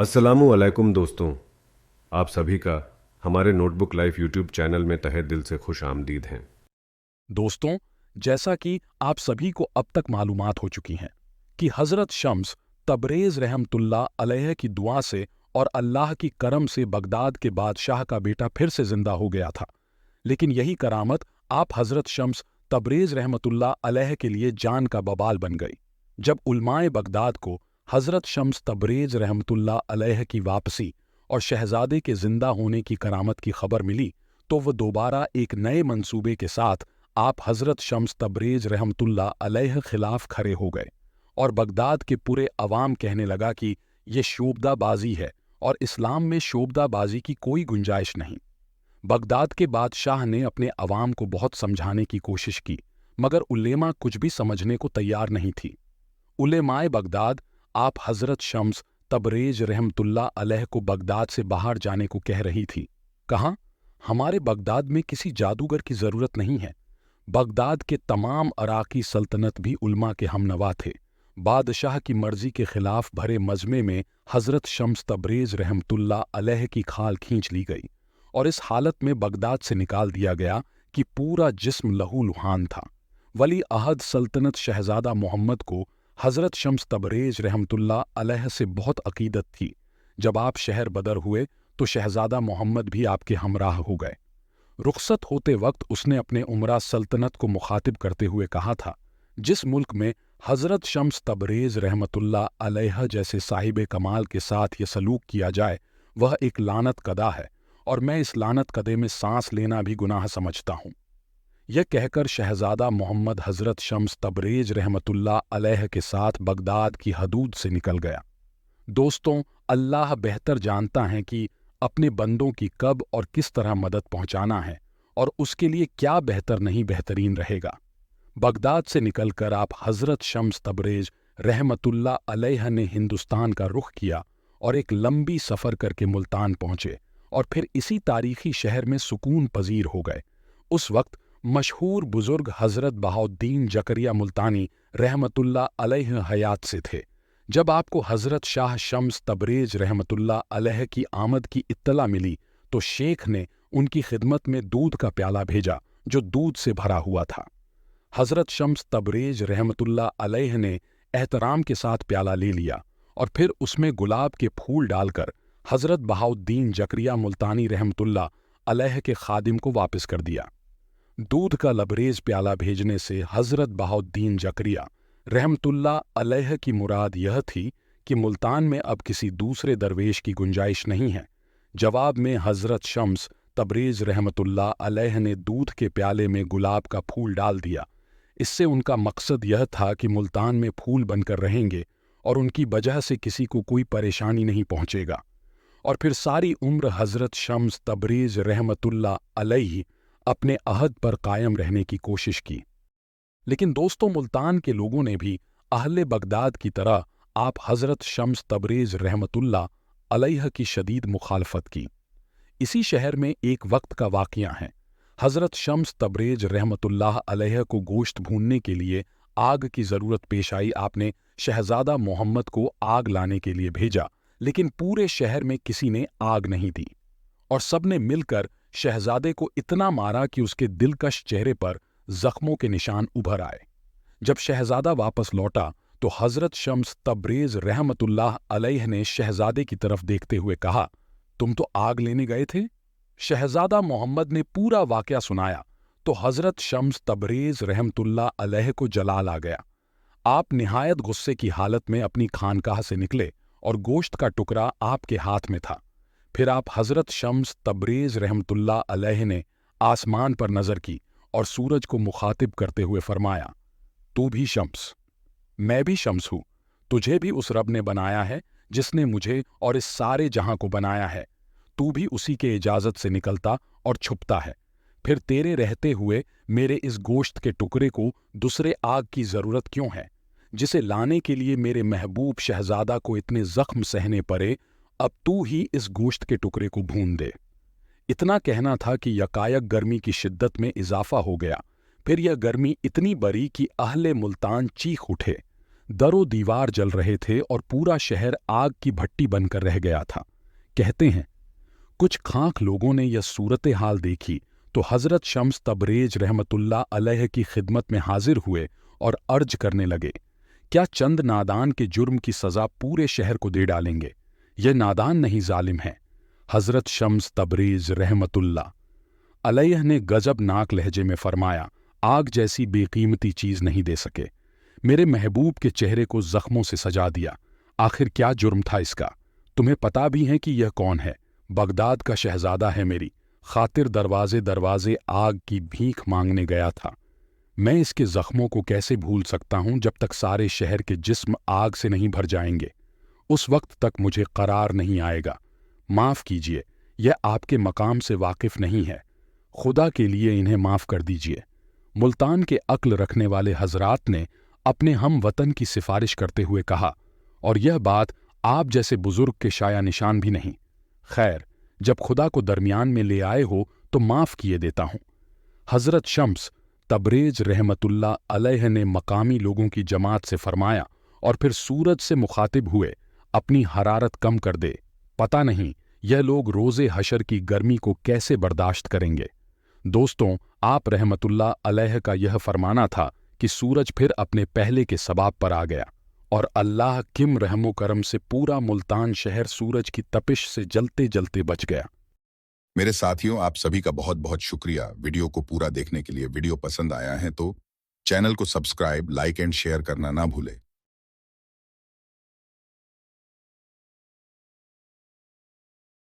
अस्सलामुअलैकुम दोस्तों, आप सभी का हमारे नोटबुक लाइफ यूट्यूब चैनल में तहे दिल से खुश आमदीद हैं। दोस्तों, जैसा कि आप सभी को अब तक मालूमात हो चुकी हैं कि हज़रत शम्स तबरेज़ रहमतुल्लाह अलैह की दुआ से और अल्लाह की करम से बगदाद के बादशाह का बेटा फिर से जिंदा हो गया था। लेकिन यही करामत आप हज़रत शम्स तबरेज़ रहमतुल्लाह अलैह के लिए जान का बवाल बन गई। जब उलमाए बगदाद को हज़रत शम्स तबरेज़ रहमतुल्लाह अलैह की वापसी और शहजादे के जिंदा होने की करामत की खबर मिली, तो वो दोबारा एक नए मंसूबे के साथ आप हज़रत शम्स तबरेज़ रहमतुल्लाह अलैह खिलाफ खड़े हो गए और बगदाद के पूरे अवाम कहने लगा कि ये शोबदाबाजी है और इस्लाम में शोबदाबाजी की कोई गुंजाइश नहीं। बगदाद के बादशाह ने अपने अवाम को बहुत समझाने की कोशिश की, मगर उलेमा कुछ भी समझने को तैयार नहीं थी। उलेमाए बगदाद आप हज़रत शम्स तबरेज़ रहमतुल्लाह अलैह को बगदाद से बाहर जाने को कह रही थी। कहा, हमारे बगदाद में किसी जादूगर की ज़रूरत नहीं है। बगदाद के तमाम अराकी सल्तनत भी उल्मा के हमनवा थे। बादशाह की मर्जी के खिलाफ भरे मजमे में हज़रत शम्स तबरेज़ रहमतुल्लाह अलैह की खाल खींच ली गई और इस हालत में बगदाद से निकाल दिया गया कि पूरा जिस्म लहूलुहान था। वली अहद सल्तनत शहजादा मोहम्मद को हज़रत शम्स तबरेज़ रहमतुल्लाह अलैह से बहुत अकीदत थी। जब आप शहर बदर हुए तो शहजादा मोहम्मद भी आपके हमराह हो गए। रुखसत होते वक्त उसने अपने उमरा सल्तनत को मुखातिब करते हुए कहा था, जिस मुल्क में हज़रत शम्स तबरेज़ रहमतुल्लाह अलैह जैसे साहिब कमाल के साथ ये सलूक किया जाए, वह एक लानत कदा है और मैं इस लानत कदे में सांस लेना भी गुनाह समझता हूँ। यह कहकर शहजादा मोहम्मद हज़रत शम्स तबरेज़ रहमतुल्लाह अलैह के साथ बगदाद की हदूद से निकल गया। दोस्तों, अल्लाह बेहतर जानता है कि अपने बंदों की कब और किस तरह मदद पहुंचाना है और उसके लिए क्या बेहतर नहीं बेहतरीन रहेगा। बगदाद से निकलकर आप हज़रत शम्स तबरेज़ रहमतुल्लाह अलैह ने हिंदुस्तान का रुख किया और एक लंबी सफ़र करके मुल्तान पहुंचे और फिर इसी तारीखी शहर में सुकून पजीर हो गए। उस वक्त मशहूर बुजुर्ग हज़रत बहाउद्दीन जकरिया मुल्तानी रहमतुल्लाह अलैह हयात से थे। जब आपको हज़रत शाह शम्स तबरेज़ रहमतुल्लाह अलैह की आमद की इत्तला मिली तो शेख ने उनकी खिदमत में दूध का प्याला भेजा जो दूध से भरा हुआ था। हज़रत शम्स तबरेज़ रहमतुल्लाह अलैह ने एहतराम के साथ प्याला ले लिया और फिर उसमें गुलाब के फूल डालकर हज़रत बहाउद्दीन जकरिया मुल्तानी रहमतुल्लाह अलैह के खादिम को वापस कर दिया। दूध का लबरेज प्याला भेजने से हज़रत बहाउद्दीन जकरिया रहमतुल्लाह अलैह की मुराद यह थी कि मुल्तान में अब किसी दूसरे दरवेश की गुंजाइश नहीं है। जवाब में हज़रत शम्स तबरेज़ रहमतुल्लाह अलैह ने दूध के प्याले में गुलाब का फूल डाल दिया। इससे उनका मकसद यह था कि मुल्तान में फूल बनकर रहेंगे और उनकी वजह से किसी को कोई परेशानी नहीं पहुंचेगा। और फिर सारी उम्र हज़रत शम्स तबरेज़ रहमतुल्लाह अलैह अपने अहद पर कायम रहने की कोशिश की। लेकिन दोस्तों, मुल्तान के लोगों ने भी अहले बगदाद की तरह आप हज़रत शम्स तबरेज़ रहमतुल्लाह अलैह की शदीद मुखालफत की। इसी शहर में एक वक्त का वाक़या है। हज़रत शम्स तबरेज़ रहमतुल्लाह अलैह को गोश्त भूनने के लिए आग की ज़रूरत पेश आई। आपने शहज़ादा मोहम्मद को आग लाने के लिए भेजा, लेकिन पूरे शहर में किसी ने आग नहीं दी और सबने मिलकर शहजादे को इतना मारा कि उसके दिलकश चेहरे पर जख्मों के निशान उभर आए। जब शहजादा वापस लौटा तो हज़रत शम्स तबरेज़ रहमतुल्लाह अलैह ने शहजादे की तरफ देखते हुए कहा, तुम तो आग लेने गए थे। शहजादा मोहम्मद ने पूरा वाक़या सुनाया तो हज़रत शम्स तबरेज़ रहमतुल्लाह अलैह को जलाल आ गया। आप निहायत गुस्से की हालत में अपनी खानकाह से निकले और गोश्त का टुकड़ा आपके हाथ में था। फिर आप हज़रत शम्स तबरेज़ रहमतुल्लाह अलैह ने आसमान पर नज़र की और सूरज को मुखातिब करते हुए फरमाया, तू भी शम्स, मैं भी शम्स हूँ। तुझे भी उस रब ने बनाया है जिसने मुझे और इस सारे जहां को बनाया है। तू भी उसी के इजाज़त से निकलता और छुपता है। फिर तेरे रहते हुए मेरे इस गोश्त के टुकड़े को दूसरे आग की ज़रूरत क्यों है, जिसे लाने के लिए मेरे महबूब शहजादा को इतने ज़ख्म सहने पड़े। अब तू ही इस गोश्त के टुकड़े को भून दे। इतना कहना था कि यकायक गर्मी की शिद्दत में इजाफा हो गया। फिर यह गर्मी इतनी बड़ी कि अहले मुल्तान चीख उठे। दरो दीवार जल रहे थे और पूरा शहर आग की भट्टी बनकर रह गया था। कहते हैं, कुछ खांख लोगों ने यह सूरत हाल देखी तो हजरत शम्स तबरेज रहमतुल्लाह अलैह की खिदमत में हाजिर हुए और अर्ज करने लगे, क्या चंद नादान के जुर्म की सजा पूरे शहर को दे डालेंगे? यह नादान नहीं, जालिम है। हजरत शम्स तबरेज रहमतुल्लाह अलैह ने गजबनाक लहजे में फरमाया, आग जैसी बेकीमती चीज नहीं दे सके। मेरे महबूब के चेहरे को जख्मों से सजा दिया। आखिर क्या जुर्म था इसका? तुम्हें पता भी है कि यह कौन है? बगदाद का शहजादा है मेरी खातिर दरवाजे दरवाजे आग की भीख मांगने गया था। मैं इसके जख्मों को कैसे भूल सकता हूं जब तक सारे शहर के जिस्म आग से नहीं भर जाएंगे। उस वक्त तक मुझे करार नहीं आएगा। माफ कीजिए, यह आपके मकाम से वाकिफ नहीं है। खुदा के लिए इन्हें माफ कर दीजिए। मुल्तान के अक्ल रखने वाले हजरात ने अपने हम वतन की सिफारिश करते हुए कहा, और यह बात आप जैसे बुजुर्ग के शाया निशान भी नहीं। खैर, जब खुदा को दरमियान में ले आए हो तो माफ किए देता हूं। हजरत शम्स तबरेज रहमतुल्लाह अलैह ने मकामी लोगों की जमात से फरमाया और फिर सूरज से मुखातिब हुए, अपनी हरारत कम कर दे। पता नहीं यह लोग रोज़े हशर की गर्मी को कैसे बर्दाश्त करेंगे। दोस्तों, आप रहमतुल्लाह अलैह का यह फरमाना था कि सूरज फिर अपने पहले के सबाब पर आ गया और अल्लाह किम रहमो करम से पूरा मुल्तान शहर सूरज की तपिश से जलते जलते बच गया। मेरे साथियों, आप सभी का बहुत बहुत शुक्रिया वीडियो को पूरा देखने के लिए। वीडियो पसंद आया है तो चैनल को सब्सक्राइब, लाइक एंड शेयर करना ना भूलें।